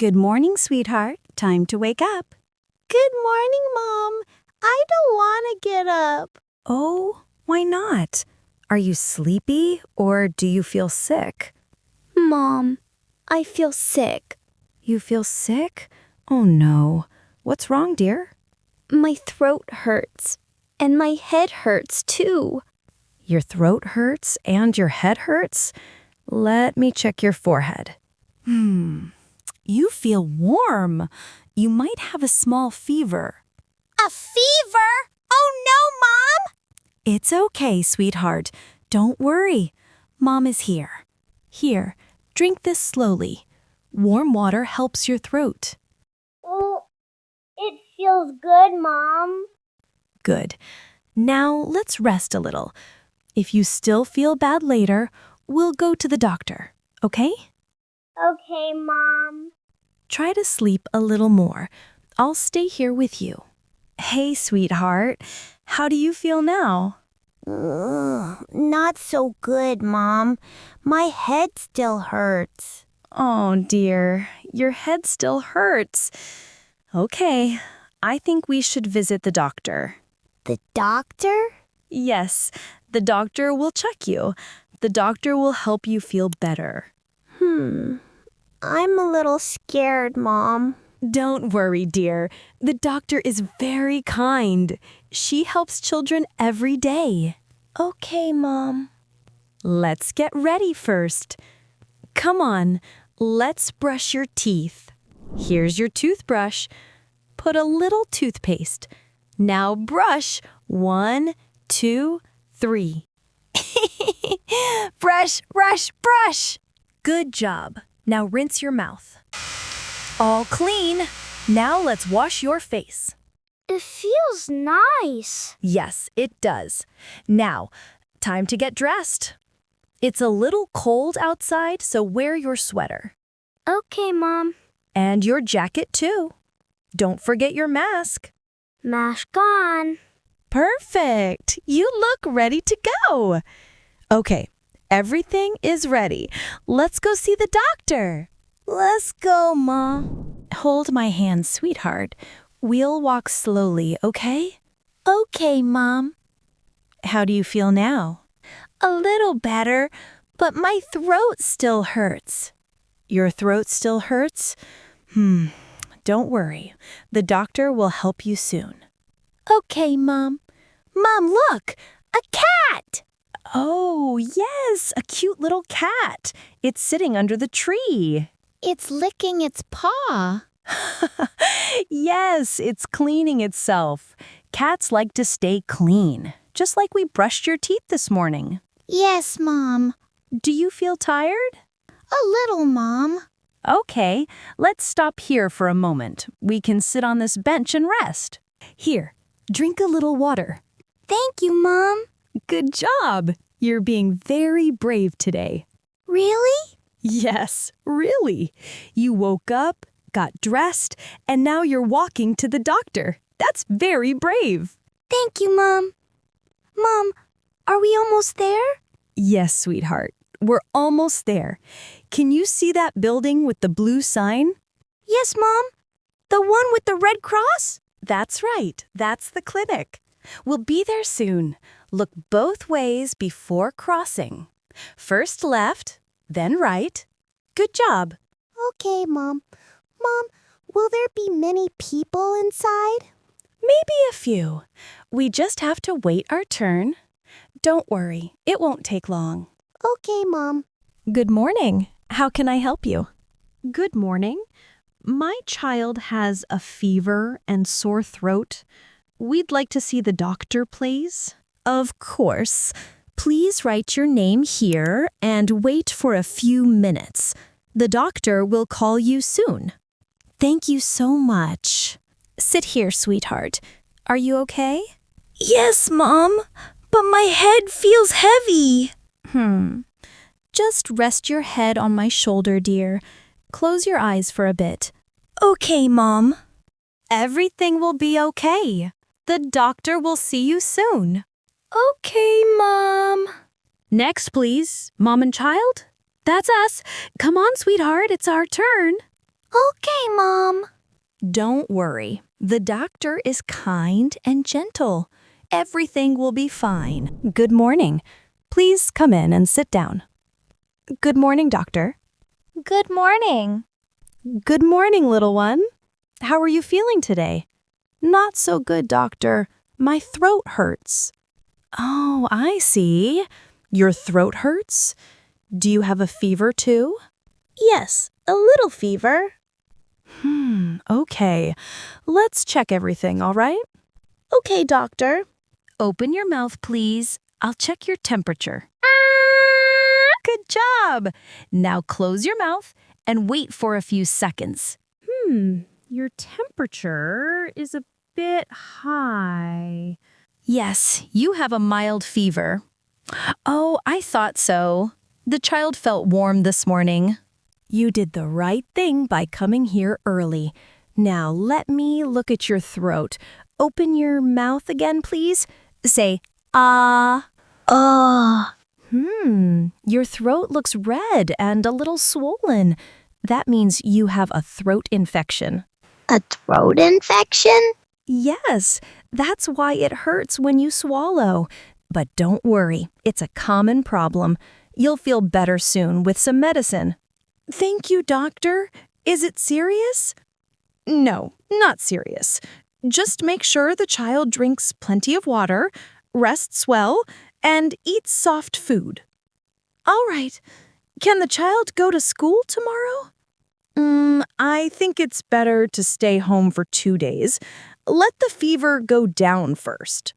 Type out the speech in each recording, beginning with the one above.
Good morning, sweetheart. Time to wake up. Good morning, Mom. I don't want to get up. Oh, why not? Are you sleepy or do you feel sick? Mom, I feel sick. You feel sick? Oh no. What's wrong, dear? My throat hurts, and my head hurts too. Your throat hurts and your head hurts? Let me check your forehead. You feel warm. You might have a small fever. A fever? Oh no, Mom! It's okay, sweetheart. Don't worry. Mom is here. Here, drink this slowly. Warm water helps your throat. Oh, it feels good, Mom. Good. Now let's rest a little. If you still feel bad later, we'll go to the doctor, okay? Okay, Mom. Try to sleep a little more. I'll stay here with you. Hey, sweetheart. How do you feel now? Not so good, Mom. My head still hurts. Oh, dear. Your head still hurts. Okay. I think we should visit the doctor. The doctor? Yes, the doctor will check you. The doctor will help you feel better. I'm a little scared, Mom. Don't worry, dear. The doctor is very kind. She helps children every day. Okay, Mom. Let's get ready first. Come on, let's brush your teeth. Here's your toothbrush. Put a little toothpaste. Now brush. 1, 2, 3. Brush, brush, brush. Good job. Now rinse your mouth. All clean. Now let's wash your face. It feels nice. Yes, it does. Now, time to get dressed. It's a little cold outside, so wear your sweater. Okay, Mom. And your jacket too. Don't forget your mask. Mask on. Perfect. You look ready to go. Okay, everything is ready. Let's go see the doctor. Let's go, Ma. Hold my hand, sweetheart. We'll walk slowly, okay? Okay, Mom. How do you feel now? A little better, but my throat still hurts. Your throat still hurts? Don't worry. The doctor will help you soon. Okay, Mom. Mom, look! A cat! Oh, yes, a cute little cat. It's sitting under the tree. It's licking its paw. Yes, it's cleaning itself. Cats like to stay clean, just like we brushed your teeth this morning. Yes, Mom. Do you feel tired? A little, Mom. Okay, let's stop here for a moment. We can sit on this bench and rest. Here, drink a little water. Thank you, Mom. Good job. You're being very brave today. Really? Yes, really. You woke up, got dressed, and now you're walking to the doctor. That's very brave. Thank you, Mom. Mom, are we almost there? Yes, sweetheart. We're almost there. Can you see that building with the blue sign? Yes, Mom. The one with the red cross? That's right. That's the clinic. We'll be there soon. Look both ways before crossing. First left, then right. Good job. Okay, Mom. Mom, will there be many people inside? Maybe a few. We just have to wait our turn. Don't worry, it won't take long. Okay, Mom. Good morning. How can I help you? Good morning. My child has a fever and sore throat. We'd like to see the doctor, please. Of course. Please write your name here and wait for a few minutes. The doctor will call you soon. Thank you so much. Sit here, sweetheart. Are you okay? Yes, Mom, but my head feels heavy. Just rest your head on my shoulder, dear. Close your eyes for a bit. Okay, Mom. Everything will be okay. The doctor will see you soon. Okay, Mom. Next, please. Mom and child? That's us. Come on, sweetheart. It's our turn. Okay, Don't worry. The doctor is kind and gentle. Everything will be fine. Good morning. Please come in and sit down. Good morning, doctor. Good morning. Good morning, little one. How are you feeling today? Not so good, doctor. My throat hurts. Oh, I see. Your throat hurts? Do you have a fever too? Yes, a little fever. Okay. Let's check everything, all right? Okay, doctor. Open your mouth, please. I'll check your temperature. Good job. Now close your mouth and wait for a few seconds. Your temperature is a bit high. Yes, you have a mild fever. Oh, I thought so. The child felt warm this morning. You did the right thing by coming here early. Now let me look at your throat. Open your mouth again, please. Say, ah. Your throat looks red and a little swollen. That means you have a throat infection. A throat infection? Yes, that's why it hurts when you swallow. But don't worry, it's a common problem. You'll feel better soon with some medicine. Thank you, doctor. Is it serious? No, not serious. Just make sure the child drinks plenty of water, rests well, and eats soft food. All right. Can the child go to school tomorrow? I think it's better to stay home for 2 days. Let the fever go down first.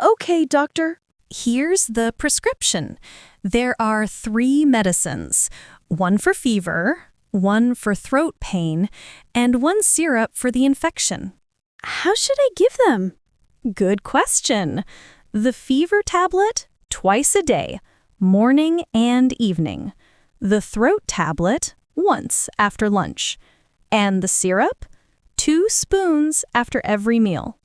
Okay, doctor. Here's the prescription. There are 3 medicines. 1 for fever, 1 for throat pain, and 1 syrup for the infection. How should I give them? Good question. The fever tablet, twice a day, morning and evening. The throat tablet, once after lunch. And the syrup, 2 spoons after every meal.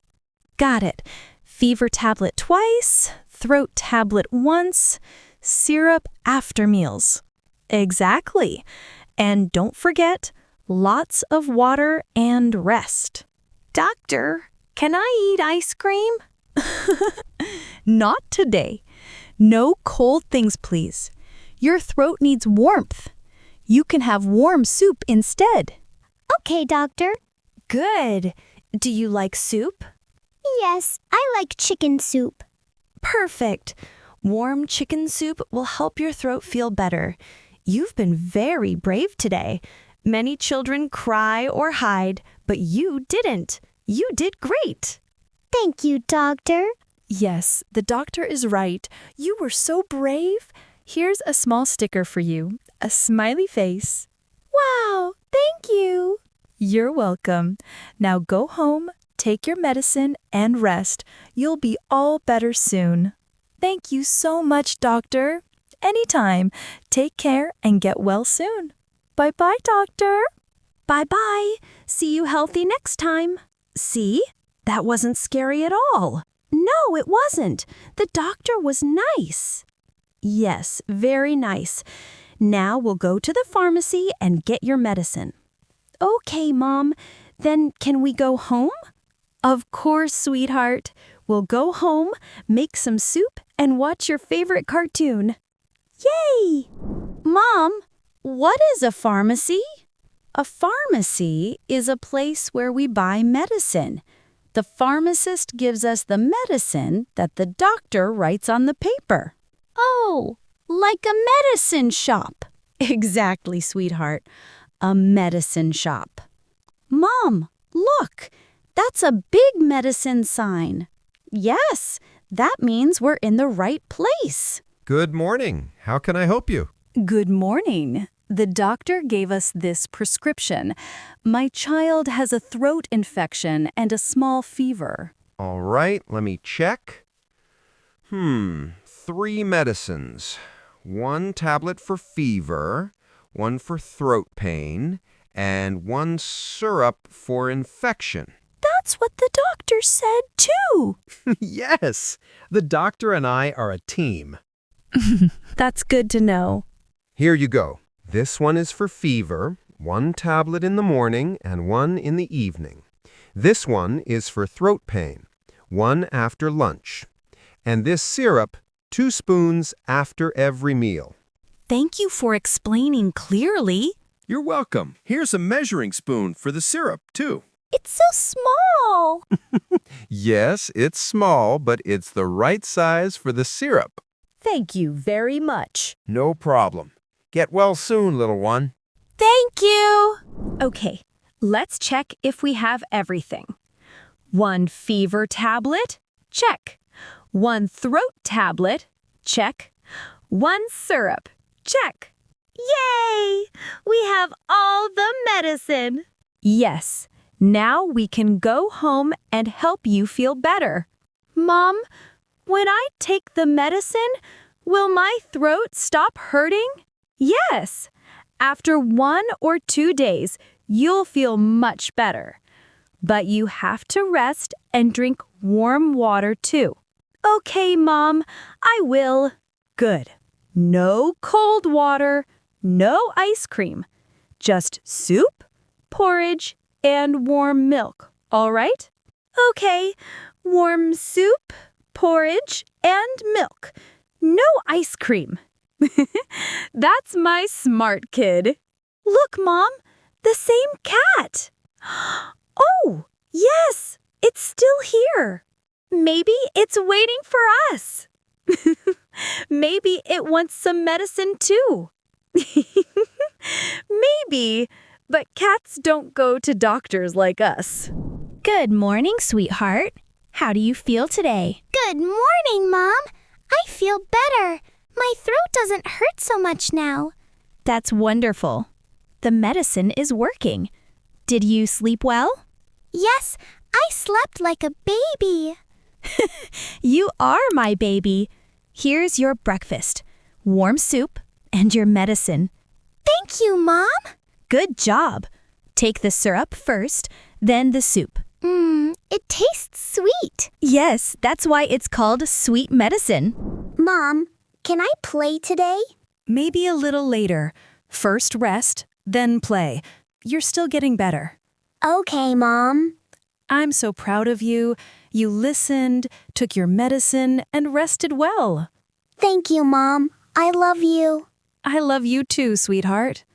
Got it. Fever tablet twice, throat tablet once, syrup after meals. Exactly. And don't forget, lots of water and rest. Doctor, can I eat ice cream? Not today. No cold things, please. Your throat needs warmth. You can have warm soup instead. Okay, doctor. Good. Do you like soup? Yes, I like chicken soup. Perfect. Warm chicken soup will help your throat feel better. You've been very brave today. Many children cry or hide, but you didn't. You did great. Thank you, doctor. Yes, the doctor is right. You were so brave. Here's a small sticker for you. A smiley face. Wow, thank you. You're welcome. Now go home, take your medicine, and rest. You'll be all better soon. Thank you so much, doctor. Anytime. Take care and get well soon. Bye-bye, doctor. Bye-bye. See you healthy next time. See? That wasn't scary at all. No, it wasn't. The doctor was nice. Yes, very nice. Now we'll go to the pharmacy and get your medicine. Okay, Mom. Then can we go home? Of course, sweetheart. We'll go home, make some soup, and watch your favorite cartoon. Yay! Mom, what is a pharmacy? A pharmacy is a place where we buy medicine. The pharmacist gives us the medicine that the doctor writes on the paper. Oh, like a medicine shop. Exactly, sweetheart. A medicine shop. Mom, look. That's a big medicine sign. Yes, that means we're in the right place. Good morning. How can I help you? Good morning. The doctor gave us this prescription. My child has a throat infection and a small fever. All right, let me check. 3 medicines. 1 tablet for fever, 1 for throat pain, and 1 syrup for infection. That's what the doctor said, too. Yes, the doctor and I are a team. That's good to know. Here you go. This one is for fever, 1 tablet in the morning and 1 in the evening. This one is for throat pain, 1 after lunch. And this syrup, 2 spoons after every meal. Thank you for explaining clearly. You're welcome. Here's a measuring spoon for the syrup, too. It's so small. Yes, it's small, but it's the right size for the syrup. Thank you very much. No problem. Get well soon, little one. Thank you. Okay, let's check if we have everything. 1 fever tablet? Check. 1 throat tablet? Check. 1 syrup? Check. Yay! We have all the medicine. Yes, now we can go home and help you feel better. Mom, when I take the medicine, will my throat stop hurting? Yes. After 1 or 2 days, you'll feel much better. But you have to rest and drink warm water too. Okay, Mom, I will. Good. No cold water, no ice cream. Just soup, porridge, and warm milk, all right? Okay, warm soup, porridge, and milk. No ice cream. That's my smart kid. Look, Mom, the same cat. Oh, yes, it's still here. Maybe it's waiting for us. Maybe it wants some medicine too. Maybe, but cats don't go to doctors like us. Good morning, sweetheart. How do you feel today? Good morning, Mom. I feel better. My throat doesn't hurt so much now. That's wonderful. The medicine is working. Did you sleep well? Yes, I slept like a baby. You are my baby. Here's your breakfast. Warm soup and your medicine. Thank you, Mom. Good job. Take the syrup first, then the soup. It tastes sweet. Yes, that's why it's called sweet medicine. Mom, can I play today? Maybe a little later. First rest, then play. You're still getting better. Okay, Mom. I'm so proud of you. You listened, took your medicine, and rested well. Thank you, Mom. I love you. I love you too, sweetheart.